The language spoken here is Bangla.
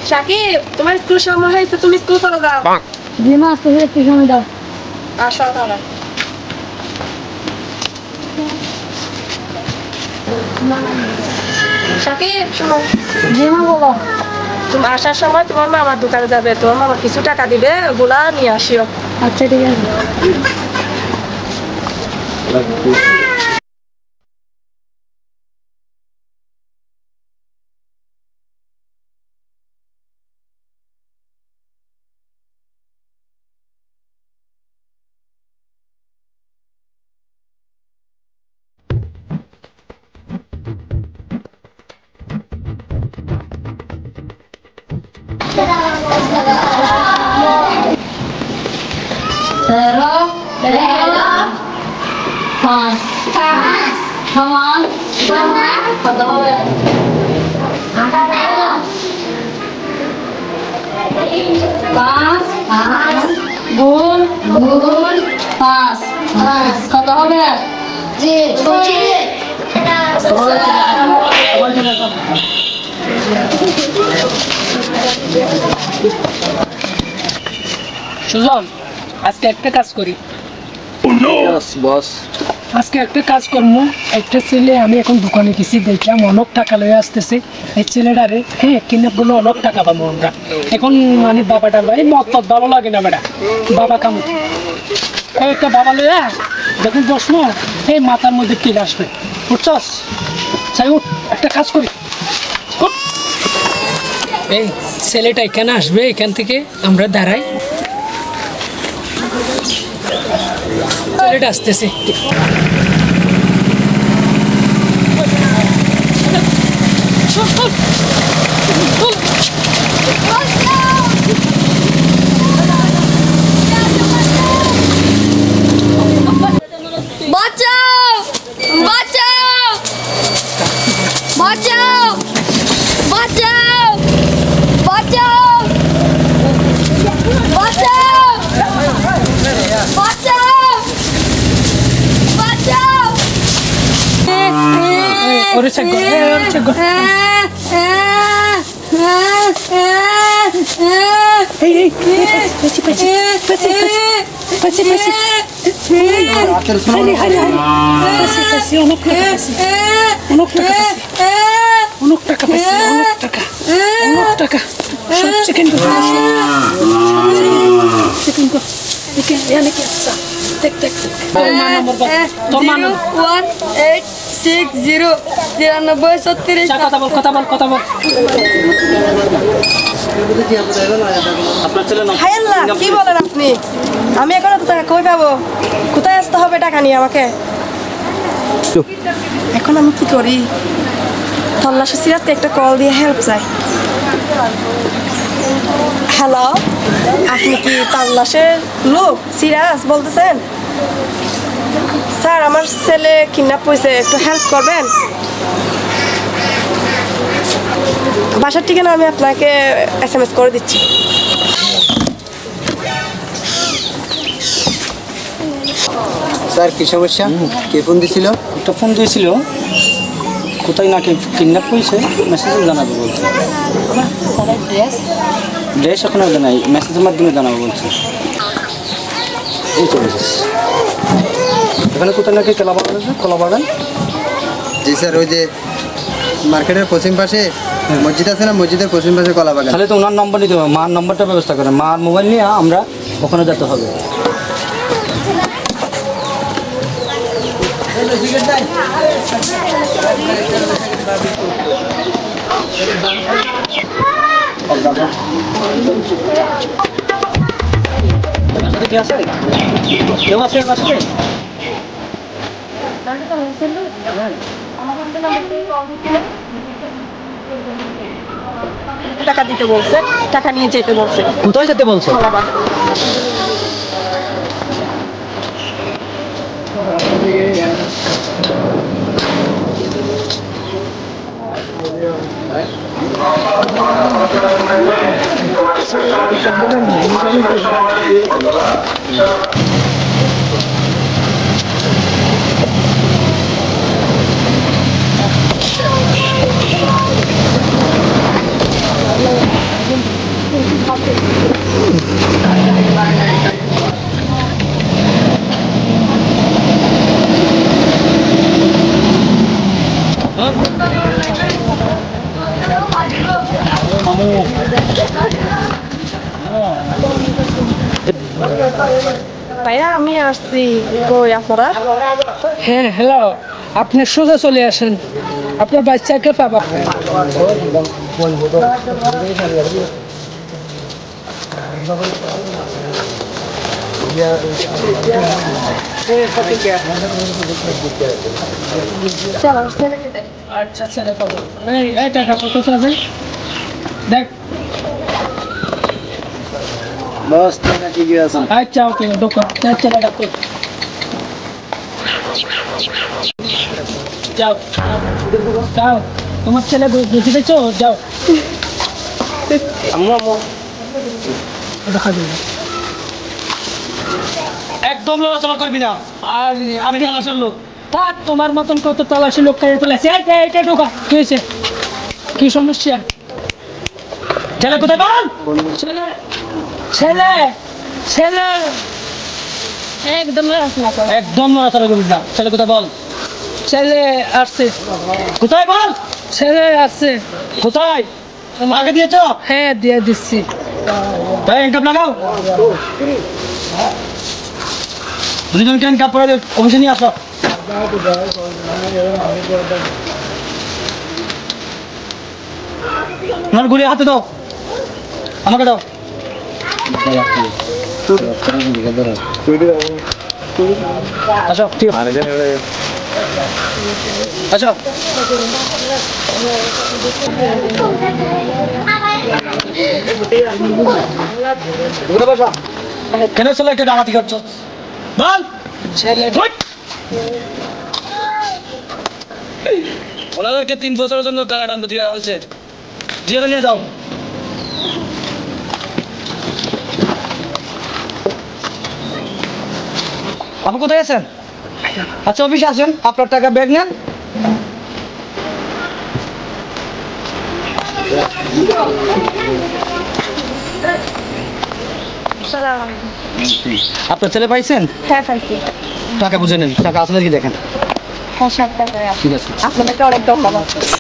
শাকিব তোমার স্কুল সময় হয়েছে তুমি স্কুল চলে যাও জি মা আজকে একটু সময় দাও আসো তাহলে শাকিব শোনো জি মা বলো তুমি আসার সময় তোমার মামার দোকানে যাবে তোমার মামা কিছু টাকা দিবে ওগুলা নিয়ে আসিও আচ্ছা ঠিক আছে কত হবে সুজন আজকে একটা কাজ করি বস আজকে একটা কাজ করবো একটা ছেলে আমি এখন দোকানে গেছি দেখলাম অনেক টাকা লয়ে আসতেছে এই ছেলেটারে হ্যাঁ কিনে বললো অনেক টাকা পাবো আমরা এখন মানে বাবাটা ভাই মত ভালো লাগে না বেটা বাবা কামু একটা বাবা লইয়া যখন বসবো এই মাথার মধ্যে তেল আসবে বুঝছস চাই উঠ একটা কাজ করি এই ছেলেটা এখানে আসবে এখান থেকে আমরা দাঁড়াই ছেলেটা আসতেছে বাঁচাও বাঁচাও বাঁচাও বাঁচাও বাঁচাও বাঁচাও বাঁচাও বাঁচাও ওরে চেক কর ওরে চেক কর এই এই পেছি পেছি পেছি পেছি পেছি হারি হারি পেছি পেছি অনেক টাকা পেছি অনেক টাকা সব চিকেন কর চিকেন কর চিকেন এনে কি আছে দেখ দেখ তোর মা নম্বর বল তোর মা নম্বর 1860 93 কথা বল আপনার ছেলে না হায় আল্লাহ কি বলেন আপনি আমি এখন তো টাকা কই পাবো কোথায় আসতে হবে টাকা নিয়ে আমাকে এখন আমি কি করি তল্লাশি সিরাজকে একটা কল দিয়ে হেল্প চাই হ্যালো আপনি কি তল্লাশের লোক সিরাজ বলতেছেন স্যার আমার ছেলে কিডন্যাপ হয়েছে একটু হেল্প করবেন বাসার ঠিকানা আমি আপনাকে SMS করে দিচ্ছি স্যার কি সমস্যা কে ফোন দিছিল একটা ফোন দিয়েছিল কোথায় নাকি কিডন্যাপ হয়েছে মেসেজে জানাবে বলছে ড্রেস এখন আর জানাই মেসেজের মাধ্যমে জানাবো বলছে এই চলেছে এখানে কোথায় নাকি কলা বাগান জি স্যার ওই যে মার্কেটের পশ্চিম পাশে মসজিদ আছে না মসজিদের পশ্চিম পাশে কলা বাগান তাহলে তো ওনার নম্বর নিতে হবে মার নম্বরটা ব্যবস্থা করেন মার মোবাইল নিয়ে আমরা ওখানে যেতে হবে কেউ আছে বাসাতে টাকা দিতে বলছে টাকা নিয়ে যেতে বলছে কোথায় যেতে বলছো ভাইয়া আমি আসছি, কই আপনারা? হ্যাঁ হ্যালো, আপনি সোজা চলে আসেন, আপনার বাচ্চাকে পাবা। আচ্ছা ছেলে পাবো, এই টাকা কত আছে দেখ। বস টাকা ঠিকই আছে। আচ্ছা ওকে, দোকান ছেলেটা কই? যাও যাও, তোমার ছেলে বুঝে পেয়েছো? যাও দেখা দিন, একদম লড়াচড়া করবি না। আর আমি তালাশের লোক, থাক তোমার মতন কত তালাশি লোক খাইয়ে ফেলেছে। এইটা ঢোকা, কি হয়েছে? কি সমস্যা? ছেলে কোথায় বল? ছেলে ছেলে ছেলে একদম একদম নড়াচড়া করবি না। ছেলে কোথায় বল? ছেলে আসছে। কোথায় বল? ছেলে আসছে। কোথায়? আগে দিয়েছ? হ্যাঁ দিয়ে দিচ্ছি। তাই ইনকাম লাগাও, দুজনকে ইনকাম করে অফিসে নিয়ে আসো। আমার ঘুরে হাতে দাও, আমাকে দাও। আসো, ঠিক আছে আসো। কেন ছেলে একটা ডাকাতি করছো বল? ওনাদেরকে 3 বছরের জন্য কারাদণ্ড দেওয়া হয়েছে, জেলে নিয়ে যাও। আপনি কোথায় আছেন? আচ্ছা অফিসে আসেন, আপনার টাকা ব্যাগ নেন। আপনার ছেলে পাইছেন? হ্যাঁ পাইছি। টাকা বুঝে নেন, টাকা আসলে কি দেখেন। হ্যাঁ 7 টাকা। ঠিক আছে, আপনাদেরকে অনেক ধন্যবাদ।